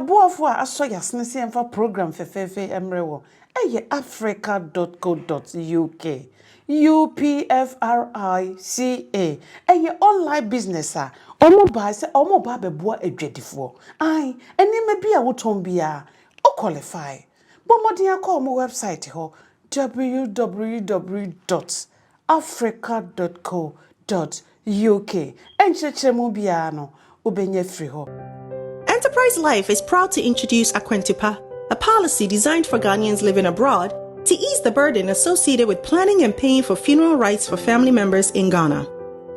aboafo a aso yasne se emfa program fefefe emrewo eye africa.co.uk UPFRICA eye online business a omo ba beboa adwadifo ai enima bia woton bia o qualify bomodin akọ omo website ho www.africa.co.uk enchechemu bia no obenya free ho. Enterprise Life is proud to introduce Aquantupa, a policy designed for Ghanaians living abroad to ease the burden associated with planning and paying for funeral rites for family members in Ghana.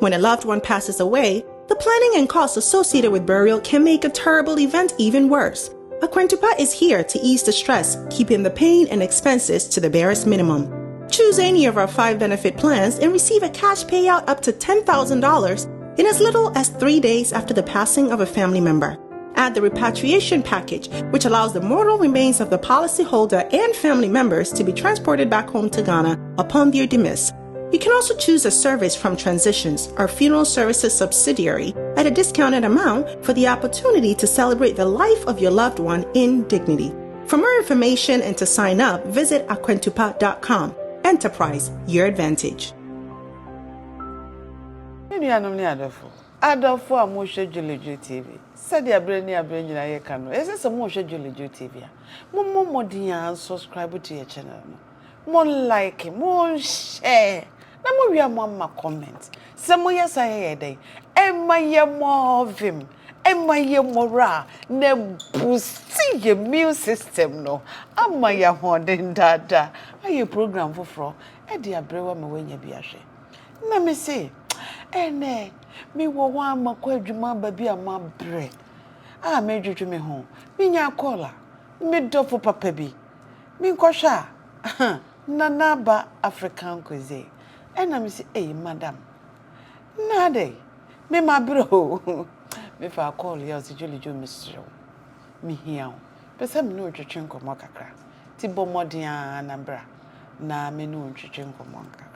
When a loved one passes away, the planning and costs associated with burial can make a terrible event even worse. Aquantupa is here to ease the stress, keeping the pain and expenses to the barest minimum. Choose any of our 5 benefit plans and receive a cash payout up to $10,000 in as little as 3 days after the passing of a family member. Add the repatriation package, which allows the mortal remains of the policyholder and family members to be transported back home to Ghana upon their demise. You can also choose a service from Transitions, our funeral services subsidiary, at a discounted amount for the opportunity to celebrate the life of your loved one in dignity. For more information and to sign up, visit aquantupa.com. Enterprise, your advantage. Adolfo amoshe Julie Juu TV. Said the abreni nyina ye kanu. Ese se mo hwe Julie Juu TV a. Mo modin subscribe to your channel no. Mo like, mo share. Na mo wi amama comment. Se mo yesa ye dey. Emma ye mo of him. Emma ye mora na boost your immune system no. Amma ye hoden dada. Aye program foforo. E de abrewa me wanya bi ahwe. Na me say ene mi wo wa makwa adwuma ba bi ama bre a me dwedwe me ho mi nya kola mi dofo papa bi mi nkosha Nanaba African Cuisine ena mi say madam na dey me ma bro me fa call ya si Julie Juu misrew mi hia o pese me no twetwe nkomo kakra ti bomodin anambra na me no twetwe nkomo kakra.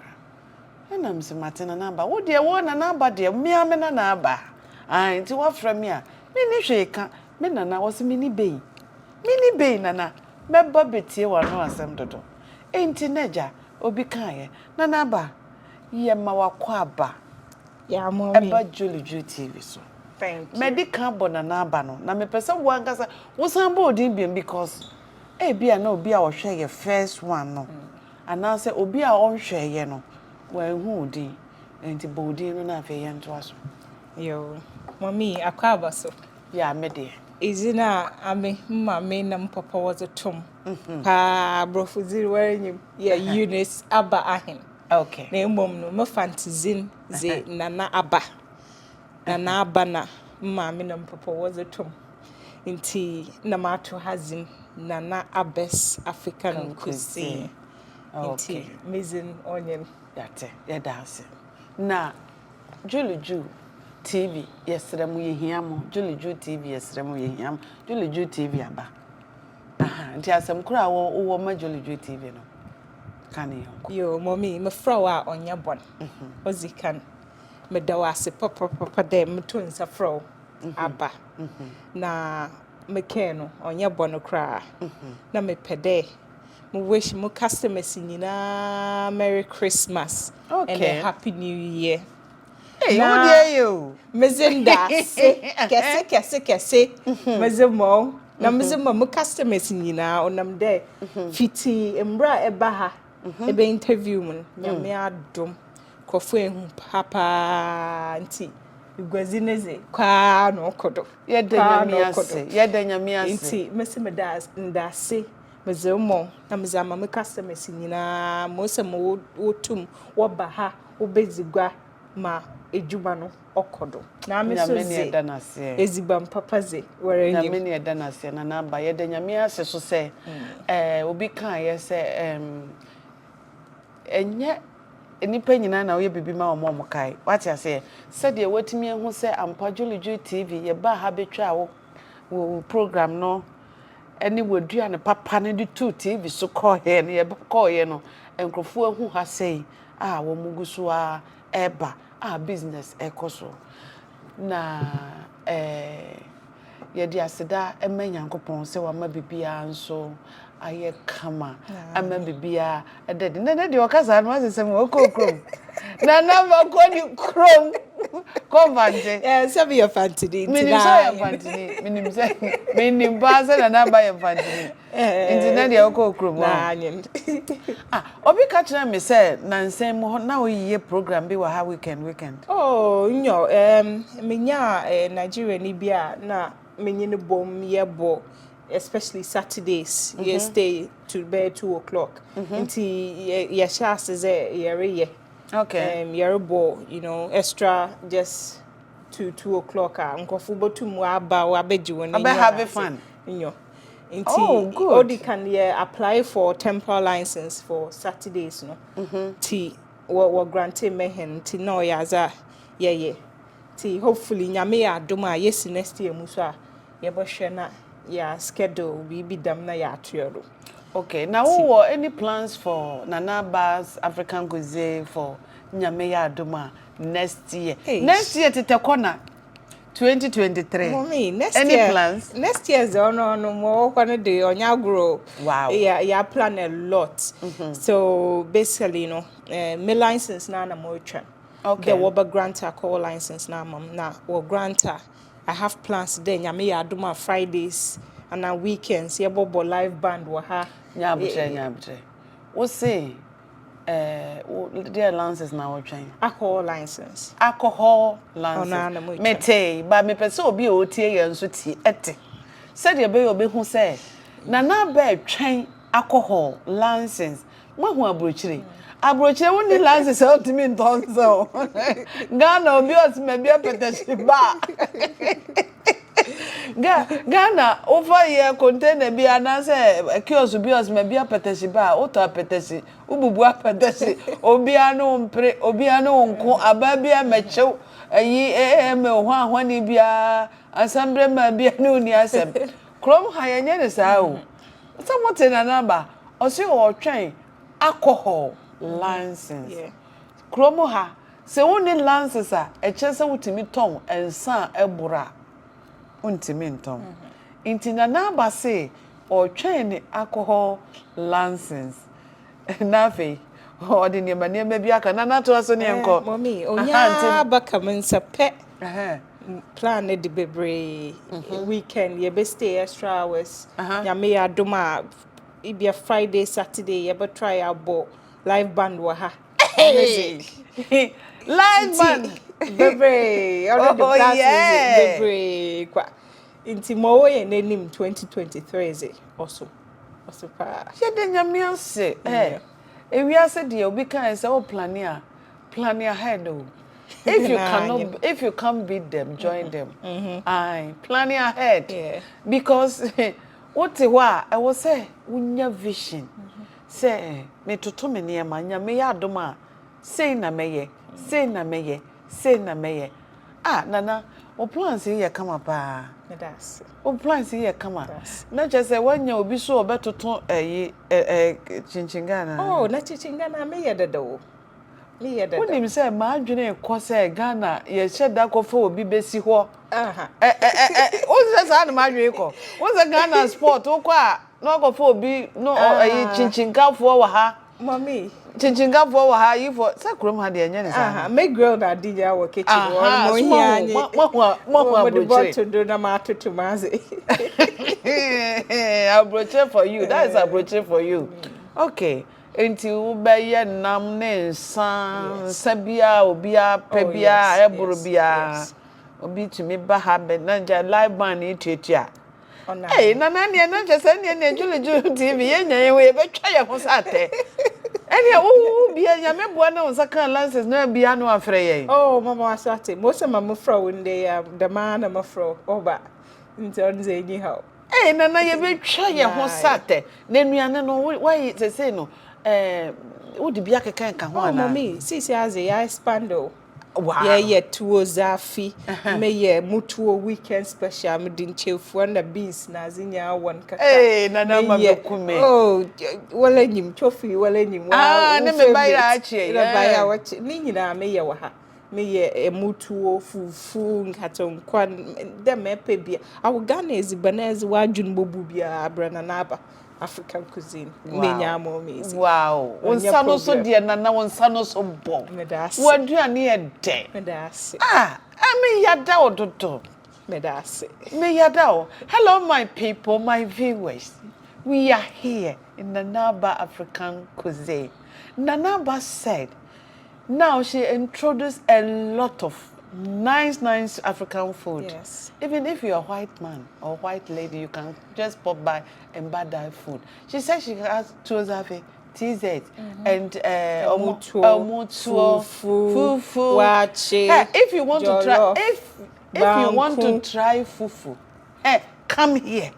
Ena mse Martina namba wo de wo na namba de me amena na aba ai nti wo fra me a me ni hweka me nana wo se me ni bei nana me ba betie wa no asem dodo enti naja obi kan ye nana aba ye ma wakwa aba ya mommy eba Julie Juu TV so thank you medical bona na aba no na me pese wo angasa wo san ba odin biem because bia na obi a wo hwe ye first one no anase obi a on hwe ye no well, who did and the body no na fe yan to aso. Yo, mommy, akwaba so. Yeah, me de. Izina ame mama na papa was a tom. Pa brofuziri wearing ya Eunice Abba ahin. Okay. Na mom no me fantazin ze nana aba. Nana aba na mama na papa was a tom. Inti na mato hazin Nana Abes African Cuisine. Okay. Inti mizin onion. Yate, ya dance. Na Julie Juu TV yesere mu yehia mo. Julie Juu TV yesere mu yehia mo. Julie Juu TV aba. Aha, nti asem kura wo ma Julie Juu TV no. Kan yonko. Yo, mommy, me fra wa onya bon. Ozikan. Me da wase papa dem me to nsa fra aba. Na me ke no onya bon kra. Na me pede. We wish my customers nyina Merry Christmas and a Happy New Year. Hey, how dare you? Mezinda kese mezemo na mezemo my customers nyina onam there fiti embra eba ha ebe interview mun nyame adom kofo ehu papa nti igwazineze kwa no kodo yeda nyame ase nti mesimeda ndase mezemo na mezama me customers nyina mo se mo wotum wo ba ha wo bezigwa ma ejuma no okodo na me so ze ezibam papa ze were nyame ne eda na se na na ba yeda nyame ase so se obi kan ye se enye enipa nyina na wo bibi ma omo kai wati ase se de watimi ehu se ampa Julie Juu TV ye ba ha betwa wo program no eni wodua ne papa ne di 2 TV so call here ne ye call here no enkrofo ehu ha sei wo muguso eba business ekoso na ye di aseda ema Nyankopon se wa ma bibia nso aye kama ama bibia edede na de okasa no asesem okokrom na ba ko ni krom ko vanje se be your fantini minim so ya fantini minim ba se na ba ya fantini intina de okokrom na anyem obi ka kira me se na nsem mo na oyiye program bi wa ha weekend oh nyo menya Nigeria ni bia na menye ne bom yebo especially Saturdays you stay to bed 2 o'clock until your chance is ye yerebo extra just to 2 o'clock nkofo botum aba wa beji won have fun until odi can apply for temporary license for Saturdays ti we grante mehen ti no yaza ti hopefully nyame ya adoma yes next year muso a ye bo hwe na ya schedule we be them na ya atuero. Okay, now what any plans for Nanaba's African Cuisine for nyame ya adoma next year? Next year tete corner 2023. Mommy, any year, plans? Next year's no more gonna do on your grow. Wow. Yeah, plan a lot. So basically, my license na more try. Okay. The Wobber grantor call license na mom na or grantor. I have plans then ya do my Fridays and on weekends. Yeah, bobo live band wa ha. Nyabuche. What say? Their licenses now what trying? Alcohol license. Alcohol license. Mete, but me person obi o tie ye nso ti ete. Said ye be obi hu say Nanaba train alcohol license. Mo hu abrochire. Abrochire woni license out to me ntonso. Ghana obi osime bia peteshi ba. Ghana over here container bi anase kiosk bi osime bia peteshi ba oto peteshi ububu peteshi obi anu mpre obi anu nko ababia mechew ayi me ho ahwani bia asambre ma bia no ni asem krom ha yenye ne saa o someone na number osi o twen alcohol license krom ha se woni license a echese wutimi ton ensa ebura untimi nton inti na Nanaba say o twen alcohol license nafe odi ni manie bi aka na to aso ne enko mommy onya baka mensa pe plan de bebre weekend ye be stay extra hours ya me adoma ibia Friday Saturday ye be try abo live band wa ha live band bebre already plans bebre kwa inti mo we nenim 2023 is also pa ye de nyame ase ewiase de obi kan say o plan ahead o if you can't beat them join them plan ahead because what I was say unya vision say me toto me ne ma nya me ya adoma say na meye nana o plan say ye come pa that's o plan say ye come na just say wanya obi so obetoto chinchingana na chinchingana me ye dedo When you say my dream course Ghana, you said that for obi besi ho. What's that my dream ko? What's a Ghana sport? Okwa no go for obi no chinchinga for ha. Mommy, chinchinga for ha you for say krom ha de nya ne sa. Make grill na DJ our kitchen mo hia mo the bottle do na ma to maze. Abroche for you. That is abroche for you. Okay. Enti ubeye nam ne nsa sabia obia pebia eburu bia obi tumi ba ha be na nja live band ituatua na na chese ne Julie Juu TV yenye we betwa ye ho sate ene wo bia nya meboa na onsa kan lances na bia no afre ye mama asate mo se mama fro nde the man na mafro oba nti onze ni how na ye betwa ye ho sate na nuane no why say no udi bia kekan ka ho ana mommy sisi aze ya expando wow yeah tuo zafi me ye mutuo weekend special me din chefu na beans na zinya won kaka na ma bekume wala nyim chofi wala nyim ne me bayra achi na bayra wachi ni nyina me ye wa ha me ye emutuo fufu nkatonkwa dem epebia awo Ghana ezibanezi wadwun bobu bia abra Nanaba African cuisine menya mo amazing wow wonsa no so de nana wonsa no so bon waduane e de medase me yada ododo medase me yada. Hello my people, my viewers, we are here in Nanaba African cuisine. Nanaba said now she introduced a lot of nice African food. Yes. Even if you're a white man or white lady, you can just pop by and buy that food. She said she has Tuozafe, TZ, and Omutuo, fufu, wache. If you want to try, if you want to try fufu, come here.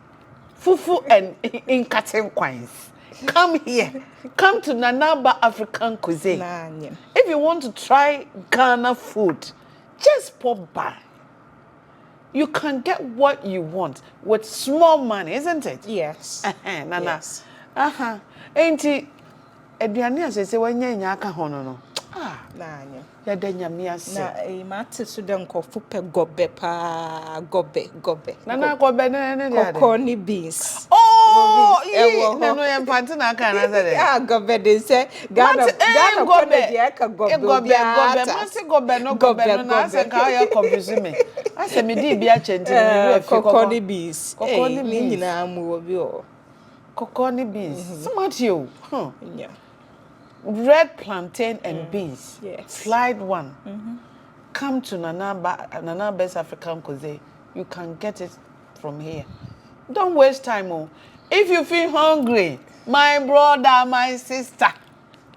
Fufu and in catering coins. Come here. Come to Nanaba African cuisine. If you want to try Ghana food, just pop by. You can get what you want with small money, isn't it? Yes. Nana. Yes. Ain't it? Eduane asese wanya nya aka hono no. Nanya. Ya da nyame ase. Na mate so de nkofo pe gobe pa gobe. Nana gobe ne dia de. Corny beans. Oh, yeah. No empante na aka na say. Gobe de say Ghana gobe dia ka gobe. Gobe. Mase gobe no na ase ka ya confuse me. Ase me di bia chenti me we fi corny beans. Corny beans. Nyina mu obi o. Corny beans. Smart you. Yeah. Red plantain and beans. Yes. Fried one. Come to Nanaba's African cuisine. You can get it from here. Don't waste time. If you feel hungry, my brother, my sister,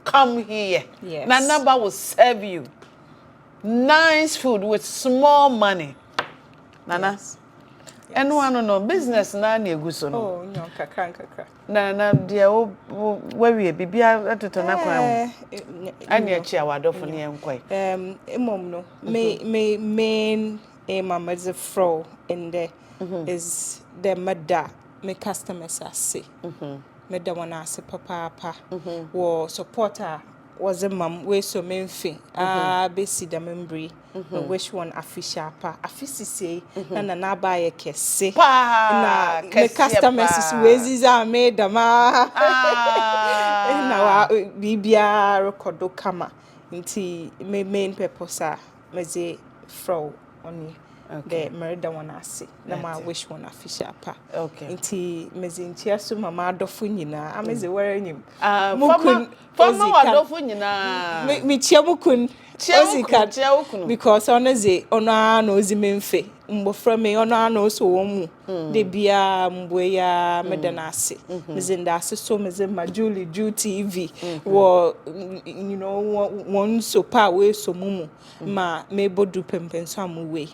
come here. Yes. Nanaba will serve you nice food with small money. Nana. Yes. And no business na na eguso no. Oh, no, kakra. Na dia where we bibia atotona kwan. Anya chi awadofo ne enkwai. Emom no. Me main mama is a fro in there is the mother me customers are say. Me da wana se papa wo supporter was a mom we so menfi besi da membri we wish one official pa afisi say na Nanaba ye kese na me customers is weziza me da ma na wa bibia recordo kama nti me main purpose me ze fro oni the merida wana ase na ma wish one official pa nti me ze ntia so mama adofo nyina ameze were nyim Fama wadofo nyina me chia mukun because onoze ono na ozi memfe mbofra me ono ana so womu de bia mbwe ya medana ase mezinda ase so mezema Julie Juu TV wo you know one so pa we so mumu ma me bodu pempenso amuwe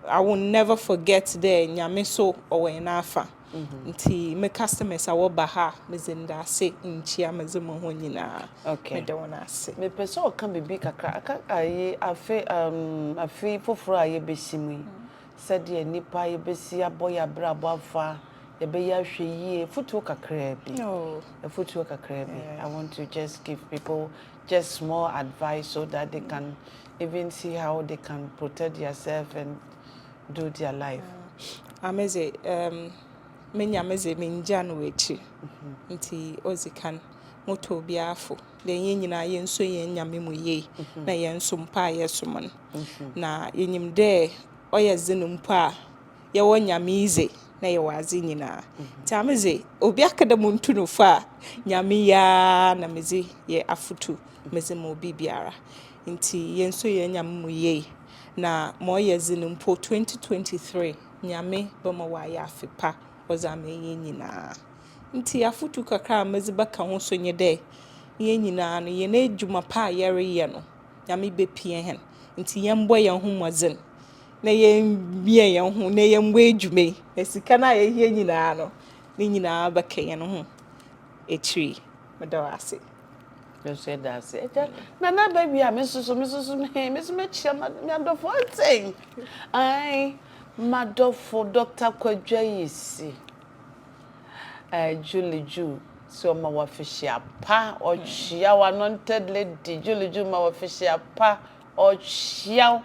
I will never forget the nyame so owe na afa nti me customers awo ba ha mezinda ase nchia mezema ho nyina me da wona ase me pese o kan bibi kakra aka aye afi foforo aye besimu said ye nipa ye besi aboya brabo afa ye be ya hwe yie futu kakra bi futu kakra bi I want to just give people just small advice so that they can even see how they can protect themselves and do their life. Ameze menya meze menja no echi nti ozikan moto biafo de yenyina yenso yenyame mu ye na yenso mpa yesomon na yenyim de oyeze no mpa ye wonyame ize na ye wazi nyina nti ameze obi akada muntu no fa nyame ya na meze ye afutu meze mo bibiara nti yenso yenyame mu ye na mo yeze no mpo 2023 nyame bama wa ya afipa ozame yenyina nti afutu kakra meziba ka ho so nye de yenyina no ye na adwuma pa yere ye no nyame bepie hen nti yembo ye ho mozen na ye bie ye ho na yembo adwume esika na ye yenyina no ni nyina ba ka ye no ho etri medawase you said that say na baby a me so me chia me adofo thing ai madofo Dr. Kwadwayisi Julie Juu so ma official pa or chia anointed lady Julie Juu ma official pa o chiao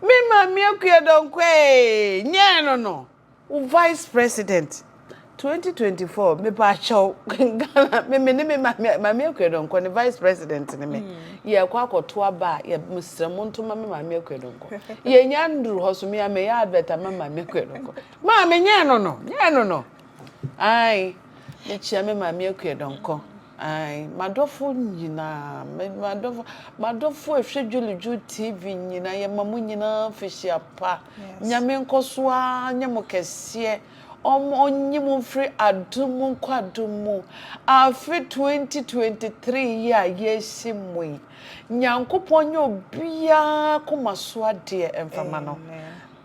me mami akuedonkwe nye no vice president 2024 me ba chow Ghana me mami akuedonkwe ne vice president ne me ye kwa akoto aba ye musremu ntoma me mami akuedonkwe ye nya nduru hoso me ya abeta mami akuedonkwe mami nye no ai me chia me mami akuedonkwe ai madofo nyina madofo ehwe Julie Juu TV nyina ye mamu nyina fishia pa nyame nkosoa nyemo kese onyimo free adumu kwadumu afi 2023 ya yeshimwe nyankopon nye obia komasoa de emfama no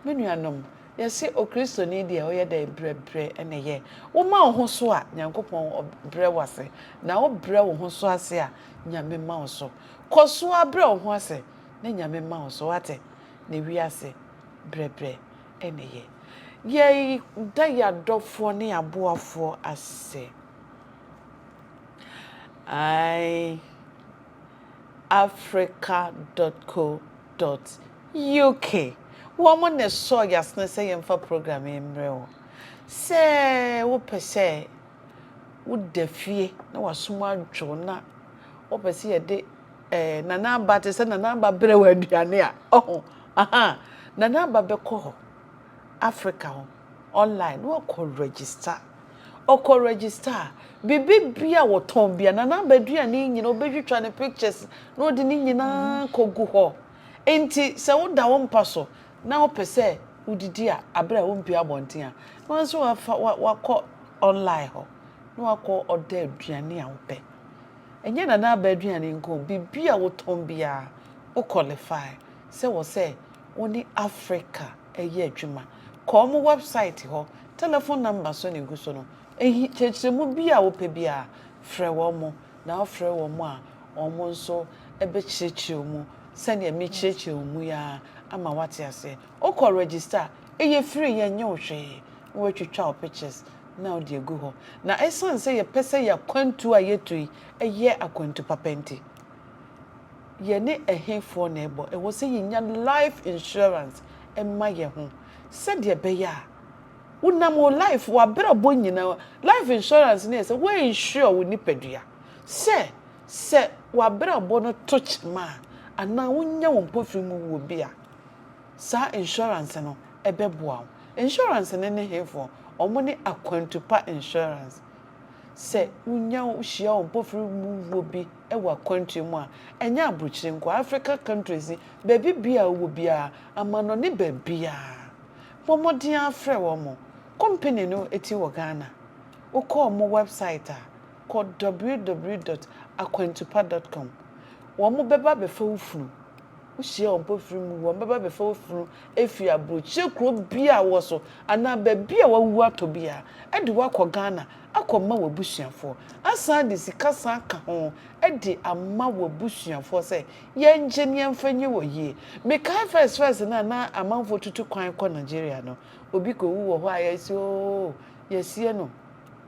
menuanom yesi okristo ni de o ye da brebre ene ye wo ma wo so a nyankopon bre wase na wo bre wo ho so ase a nyame ma wo so koso a bre wo ho ase na nyame ma wo so wate na wi ase brebre ene ye da ya dofo ne aboafo ase ai africa.co.uk woman ne so yasne say yemfa program emre o se wo pese wo dafie na wasom adwo na wo pese ye de nanaba te se nanaba bre wa aduane a aha nanaba be ko Africa ho online wo ko register bibi bia wo ton bia nanaba aduane nyina obedwitwa ne pictures na odi ni nyina kogu ho enti se wo da wo mpaso na wo pese udidi a abra wo mpia bonten a no so wa online ho no akọ oda aduane a wo pe enye na ba aduane nko bibia wo ton bia wo qualify se wo se woni Africa eye adwuma ko mo website ho telephone number so ne guso no ehi chechemu bia wo pe bia frɛ wo mo na frɛ wo mo a omo nso ebe chirechire mu se ne me chirechire mu ya ama wate ase o ko register eye free ye nye ohwe wo twitwa pictures na o de gu ho na esan se ye pese ya kwantu a yetui eye akwantu papenti ye ne ehefo na ebo e wo se yinya life insurance emma ye ho se de be ya unamo life wa brabo nyina life insurance ne se we insure wo nipadua se wa brabo no tochma ana wonya wo mpofiri mu wo bia sa insurance no ebeboa insurance ne hefo omo ne akwantupa insurance se wonya wo hia wo mpofiri mu wo bi e wa kwantu mu a enya abrochire nko Africa countries baby bia wo bia amano ne babia pomodin afre wo mo company no eti wo Ghana wo call mo website a called www.akwantupa.com wo mo beba be fa wofunu uhia ompofiri mu wo beba be fa wofunu efi abrochire kro bia wo so ana ba bia wa wu atobia e de wa ko Ghana akoma wo busuafo asa de sikasa ka ho e de ama wo busuafo se ye engineer mfanye wo ye me kai first na amanfo tutu kwan ko Nigeria no obi ko wu wo ho ayesi o yesie no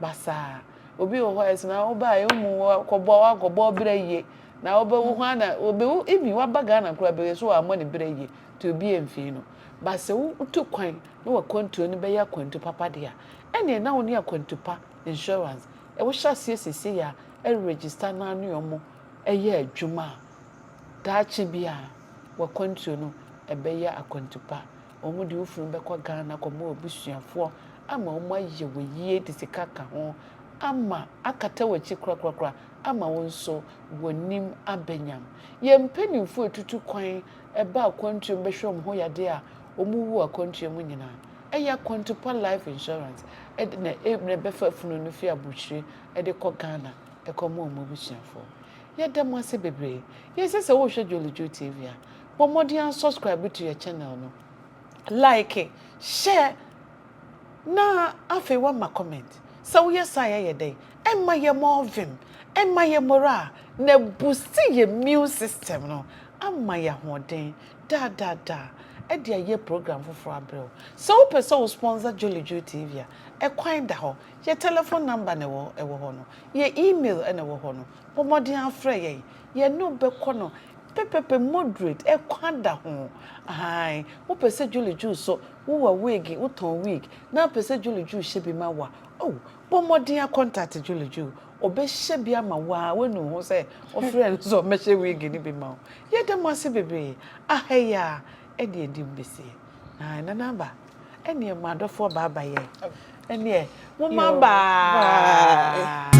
basa obi wo ho ayesi na oba ye mu ko bo braye na oba wo ho ana obi ibi wa baga na kura be so amone braye to obi emfi no basa wo tu kwan no wa kwantu no be ya kwantu papa dia ene na wo ne akwantupa insurance e wo sha sese ya e register na anu yomo e ye adwuma daachi bia wa kwantu no e be ya akwantupa omo de ofuru be kwa Ghana ko mo obusuafo ama omo aye wo yie de sikaka ho ama akata wachi krakrakra ama wonso wonim abenyam ye mpanimfo etutu kwan e ba akwantu be hwem ho yade a omo wu akwantu mu nyina eya Kwantupa life insurance na be fa funu no fi abuchire e de ko Ghana e ko mo busuafo ye dem ase bebre ye se wo hwe Julie Juu TV a pomodian subscribe to your channel no like share na afi wa ma comment so yes I dey emma ye more vim emma ye mora na boost ye immune system no amma ye hoden da e dia ye program for abrel so person sponsor Julie Juu TV e kwan da ho ye telephone number ne wo ho no ye email e ne wo ho no pomodian afre ye no be ko no pepepe moderate e kwada ho ai wo pese Julie Juu so wo wa wig wo ton wig na pese Julie Juu hye bi ma wa oh bo modern contact Julie Juu obe hye bi ama wa wenu ho se o friend so me hye wig ni bi ma ye dem ase bebe ahaya e de edim besi ai Nanaba ene madofo baba ye ene mo ma ba